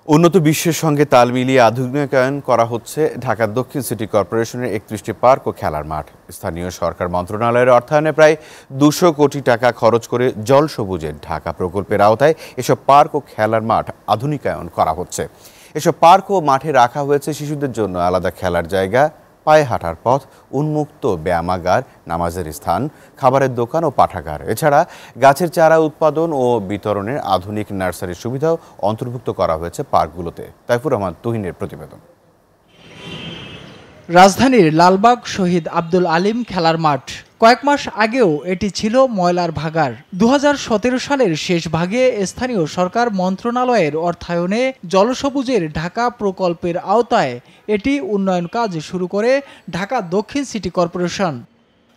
উন্নত বিশ্বের সঙ্গে তাল মিলিয়ে আধুনিকায়ন করা হচ্ছে ঢাকা দক্ষিণ সিটি কর্পোরেশনের 31টি পার্ক ও খেলার মাঠ। স্থানীয় সরকার মন্ত্রণালয়ের অর্থায়নে প্রায় 200 কোটি টাকা খরচ করে জল সবুজের ঢাকা প্রকল্পের আওতায় এসব পার্ক ও খেলার মাঠ আধুনিকায়ন করা হচ্ছে। এসব পার্ক ও মাঠে রাখা হয়েছে শিশুদের জন্য আলাদা খেলার জায়গা, পায়ে হাঁটার পথ, উন্মুক্ত ব্যায়ামাগার, নামাজের স্থান, খাবারের দোকান ও পাঠাগার। এছাড়া গাছের চারা উৎপাদন ও বিতরণের আধুনিক নার্সারির সুবিধাও অন্তর্ভুক্ত করা হয়েছে পার্কগুলোতে। তাইফুর রহমান তুহিনের প্রতিবেদন। রাজধানীর লালবাগ শহীদ আব্দুল আলিম খেলার মাঠ কয়েক মাস আগেও এটি ছিল ময়লার ভাগার। 2017 সালের শেষ ভাগে স্থানীয় সরকার মন্ত্রণালয়ের অর্থায়নে জলসবুজের ঢাকা প্রকল্পের আওতায় এটি উন্নয়ন কাজ শুরু করে ঢাকা দক্ষিণ সিটি কর্পোরেশন।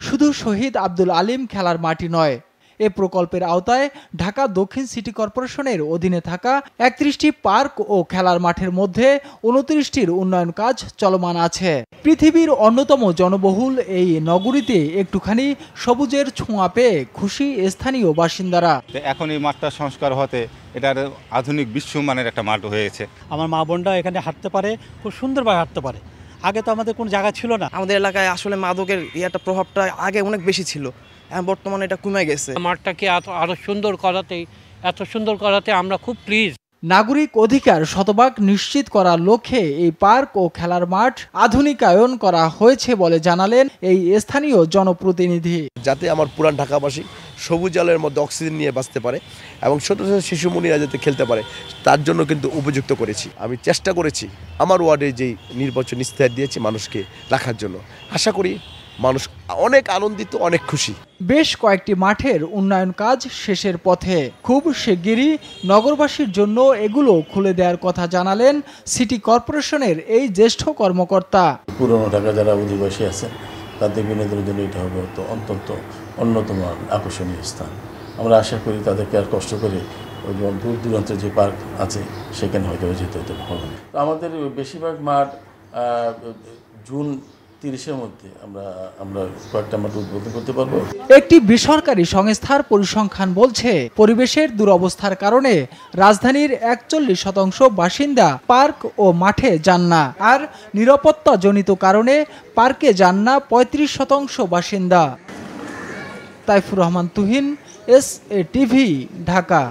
শুধু শহীদ আব্দুল আলিম খেলার মাঠই নয়, এ প্রকল্পের আওতায় ঢাকা দক্ষিণ সিটি কর্পোরেশনের অধীনে থাকা 31টি পার্ক ও খেলার মাঠের মধ্যে 29টির উন্নয়ন কাজ চলমান আছে। পৃথিবীর অন্যতম জনবহুল এই নগরীতে একটুখানি সবুজের ছোঁয়া পেয়ে খুশি স্থানীয় বাসিন্দারা। এখন এই মাঠটা সংস্কার হতে এটার আধুনিক বিশ্বমানের একটা মাঠ হয়েছে। আমার মা বোনরা এখানে হাঁটতে পারে, খুব সুন্দরভাবে হাঁটতে পারে। আগে তো আমাদের কোনো জায়গা ছিল না। আমাদের এলাকায় আসলে মাদকের একটা প্রভাবটা আগে অনেক বেশি ছিল, বর্তমানে এটা কমে গেছে। মাঠটাকে এত সুন্দর করাতে আমরা খুব প্লিজ। নাগরিক অধিকার শতভাগ নিশ্চিত করার লক্ষ্যে এই পার্ক ও খেলার মাঠ আধুনিকায়ন করা হয়েছে বলে জানালেন এই স্থানীয় জনপ্রতিনিধি। যাতে আমার পুরান ঢাকাবাসী সবুজ আলোর মধ্যে অক্সিজেন নিয়ে বাঁচতে পারে এবং ছোট ছোট শিশুমণিরা যাতে খেলতে পারে তার জন্য কিন্তু উপযুক্ত করেছি। আমি চেষ্টা করেছি আমার ওয়ার্ডে যেই নির্বাচন ইশতেহার দিয়েছি মানুষকে রাখার জন্য। আশা করি মানুষ অনেক আনন্দিত, অনেক খুশি। বেশ কয়েকটি মাঠের উন্নয়ন কাজ শেষের পথে। খুব শিগগিরই নগরবাসীর জন্য এগুলো খুলে দেওয়ার কথা জানালেন সিটি কর্পোরেশনের এই জ্যেষ্ঠ কর্মকর্তা। পুরনো ঢাকা যারা অধিবাসী আছেন তাদের বিনোদনের জন্য এটা হবে তো অত্যন্ত অন্যতম আকর্ষণীয় স্থান। আমরা আশা করি তাদেরকে আর কষ্ট করে ওই দূর দূরান্তে যে পার্ক আছে সেখানে হয়তো যেতে হতে হবে। আমাদের বেশিরভাগ মাঠ জুন 30-এর মধ্যে আমরা কয়েকটা মাঠ উদ্বোধন করতে পারবো। একটি বেসরকারি সংস্থার পরিসংখ্যান বলছে পরিবেশের দুরবস্থার কারণে রাজধানীর 41% বাসিন্দা পার্ক ও মাঠে যান না, আর নিরাপত্তাজনিত কারণে পার্কে যান না 35% বাসিন্দা। Taifur Rahman Tuhin, SA TV, Dhaka.